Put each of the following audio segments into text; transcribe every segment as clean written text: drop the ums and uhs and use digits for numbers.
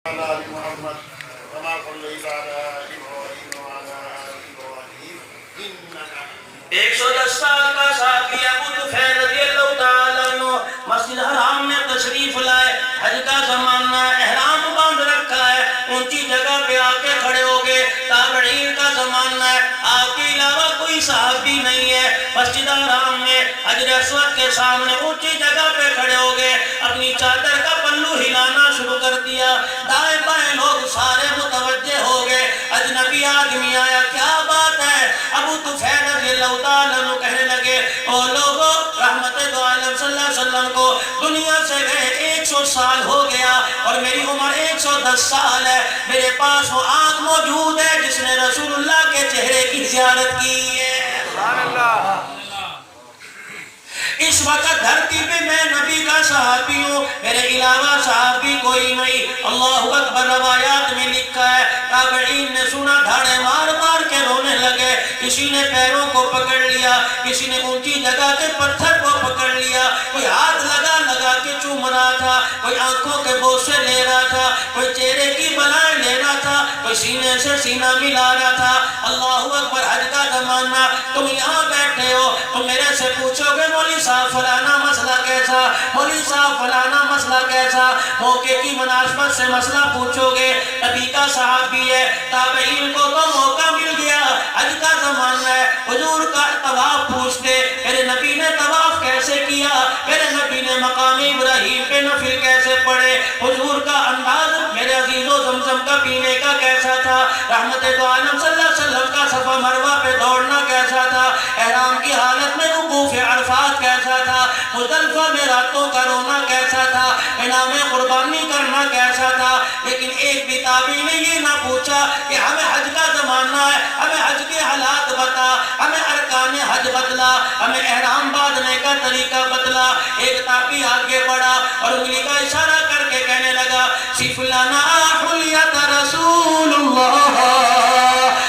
على آل محمد كما صليت على آل إبراهيم وعلى آل إبراهيم إنك حميد 110 سال کا صحابی ابو طفیل رضی اللہ تعالیٰ عنہ مسجد حرام میں تشریف لائے. حج کا زمانہ ہے، احرام باندھ رکھا ہے، اونچی جگہ پہ آ کے کھڑے ہو گئے. تابعین کا زمانہ ہے، آپ کے علاوہ کوئی صحابی نہیں ہے. مسجد حرام میں حجر اسود کے سامنے اونچی جگہ پہ کھڑے ہو گئے، اپنی چادر کا پلو ہلانا شروع کر دیا. دائیں بائیں لوگ سارے متوجہ ہو گئے. اجنبی آدمی آیا، کیا بات ہے؟ ابو طفیل رضی اللہ تعالیٰ عنہ کہنے لگے، او لوگو، رحمت دو عالم صلی اللہ علیہ وسلم کو دنیا سے گئے 100 سال ہو گیا اور میری عمر 110 سال ہے. میرے پاس وہ آنکھ موجود ہے جس نے رسول اللہ کے چہرے کی زیارت کی ہے. سبحان اللہ. اس وقت دھرتی پہ میں نبی کا صحابی ہوں، میرے علاوہ صحابی کوئی نہیں. اللہ اکبر. روایات میں لکھا ہے تابعین نے سنا، دھاڑے مار مار کے رونے لگے. کسی نے پیروں کو پکڑ لیا، کسی نے اونچی جگہ کے پتھر کو پکڑ لیا، کوئی ہاتھ لگا لگا کے چوم رہا تھا، کوئی آنکھوں کے بوسے لے رہا تھا، کوئی چہرے کی بلائیں لے رہا تھا، کوئی سینے سے سینہ ملا رہا تھا. اللہ اکبر. حج کا زمانہ، تم یہاں بیٹھے ہو، تم میرے سے پوچھو گے مولوی صاحب فلانا مسئلہ کیسا، مولوی صاحب فلانا مسئلہ کیسا، موقع کی مناسبت سے مسئلہ پوچھو گے. نبی کا صحابی ہے، تابعین کو تو موقع مل گیا، حج کا زمانہ ہے، حضور کا طواف پوچھتے، میرے نبی نے طواف کیسے کیا، میرے نبی نے مقام ابراہیم پہ نفل کیسے پڑھے، حضور کا انداز میرے عزیز و زمزم کا پینے کا کیسا تھا، رحمت دو عالم صلی اللہ علیہ وسلم کا صفا مروہ پہ دوڑنا کیسا تھا، احرام کی حالت میں وقوف عرفات کیسا تھا، مزدلفہ میں راتوں کا رونا کیسا تھا، مینا میں قربانی کرنا کیسا تھا. لیکن ایک بھی تابعی نے یہ نہ پوچھا کہ ہمیں حج کا زمانہ ہے، ہمیں حج کے حالات بتا، ہمیں ارکان حج بتلا، ہمیں احرام باندھنے کا طریقہ بتلا. ایک تابعی آگے بڑھا اور انگلی کا اشارہ کر کے کہنے لگا، صف لنا حلیت رسول اللہ.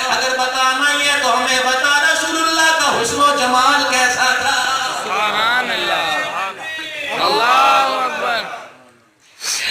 اگر بتانا ہی ہے تو ہمیں بتا رسول اللہ کا حسن و جمال کیسا تھا. سبحان اللہ. اللہ اکبر.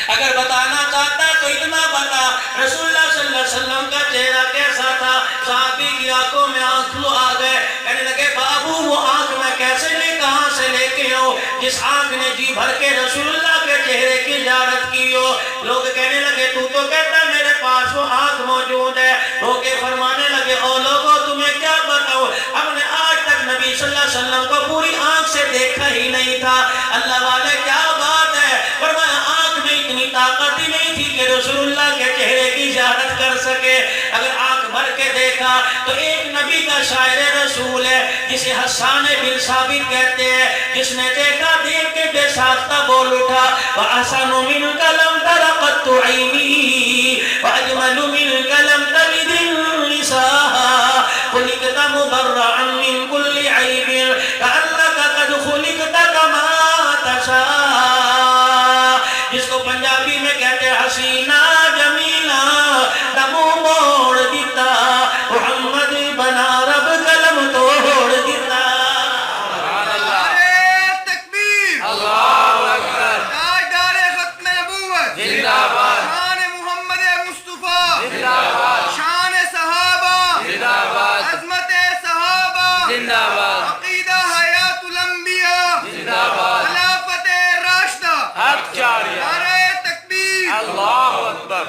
اگر بتانا چاہتا ہے تو اتنا بتا، رسول اللہ صلی اللہ علیہ وسلم کا چہرہ کیسا تھا. صحابی کی آنکھوں میں آنسو آ گئے، کہنے لگے بابو وہ آنکھ میں کیسے لے، کہاں سے لے کے ہو جس آنکھ نے جی بھر کے رسول اللہ کے چہرے کی زیارت کی ہو. لوگ کہنے لگے تو کہتا ہے میرے پاس وہ آنکھ موجود ہے. لوگ فرمانے لگے او لوگوں تمہیں کیا بتاؤ، ہم نے آج تک نبی صلی اللہ علیہ وسلم کو پوری آنکھ سے دیکھا ہی نہیں تھا. اللہ والے کیا بات ہے، فرمایا آنکھ میں اتنی طاقت ہی نہیں تھی کہ رسول اللہ کے چہرے کی زیارت کر سکے. اگر آنکھ بھر کے دیکھا تو ایک نبی کا شاعر رسول ہے جسے حسان بن ثابت کہتے ہیں، جس نے دیکھا دیکھ کے بے ساختہ بول اٹھا، وَأَحْسَنُ مِنْكَ لَمْ تَرَ قَطُّ عَيْنِي وَأَجْمَلُ مِنْكَ لَمْ تَلِدِ النِّسَاءُ خُلِقْتَ مُبَرَّأً مِنْ كُلِّ عَيْبٍ كَأَنَّكَ قَدْ خُلِقْتَ كَمَا تَشَاءُ. جس کو پنجابی میں کہتے ہیں حسینہ جمیلہ، دمو موڑ دیتا، محمد بنا رب قلم توڑ دیتا. نعرہ تکبیر، اللہ اکبر. تاجدار ختم نبوت، زندہ باد. شان محمد مصطفیٰ، زندہ باد. شان صحابہ، زندہ باد. عظمت صحابہ، زندہ باد. عقیدہ حیات الانبیاء، زندہ باد. خلافت راشدہ، حق جاری. نعرہ تکبیر. اللہ اکبر.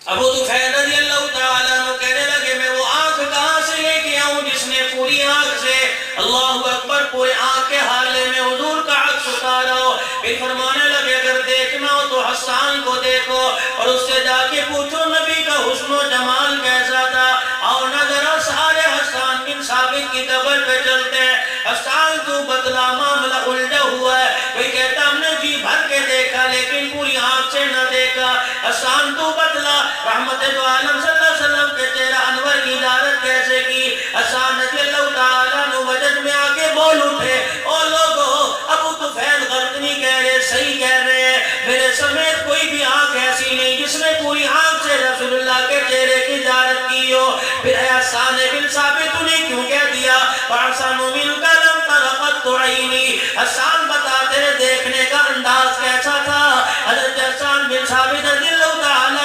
ابو طفیل رضی اللہ تعالیٰ عنہ کہنے لگے میں وہ آنکھ کہاں سے لے کے آؤں جس نے پوری آنکھ سے اللہ اکبر پورے آنکھ کے حالے میں حضور کا عکس اتارا ہو. پھر فرمانے لگے اگر دیکھنا ہو تو حسان کو دیکھو اور اس سے جا کے پوچھو نبی کا حسن و جمال کیسا تھا. اور نظر سارے حسان بن ثابت کی قبر پہ چلتے ہیں. حسان تو بدلا معاملہ الجھا ہوا ہے. کوئی کہتا ہم نے جی بھر کے دیکھا لیکن پوری آنکھ سے نہ دیکھا. حسان تو بدلا، رحمت دو عالم صلی اللہ علیہ وسلم کے چہرہ انور کی زیارت کیسے کی. حسان رضی اللہ تعالیٰ عنہ وجد میں آگے بول اٹھے، او لوگو ابو طفیل غلط نہیں کہہ رہے، صحیح کہہ رہے ہیں. میرے سمیت کوئی بھی آنکھ ایسی نہیں جس نے پوری آنکھ سے رسول اللہ کے چہرے کی زیارت کی ہو. پھر حسان بن ثابت نے کیوں کہہ دیا وَأَحْسَنُ مِنْكَ لَمْ تَرَ قَطُّ عَيْنِي. حسان بتا تیرے دیکھنے کا انداز کیسا تھا. حضرت حسان بن ثابت رضی اللہ تعالیٰ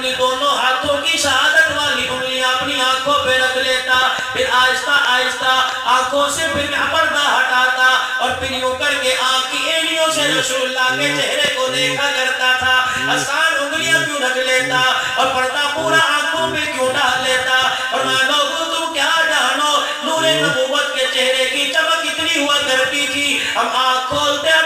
اپنی دونوں ہاتھوں کی شہادت والی انگلیاں اپنی آنکھوں پہ رکھ لیتا، پھر آہستہ آہستہ آنکھوں سے پھر پردہ ہٹاتا اور پھر یوں کر کے آنکھ کی اینیوں سے رسول اللہ کے چہرے کو دیکھا کرتا تھا۔ آسان انگلیاں کیوں رکھ لیتا اور پردہ پورا آنکھوں پہ کیوں ڈال لیتا؟ اور میں لوگوں تم کیا جانو، نور نبوت کے چہرے کی چمک اتنی ہوا کرتی تھی، ہم آنکھ کھولتے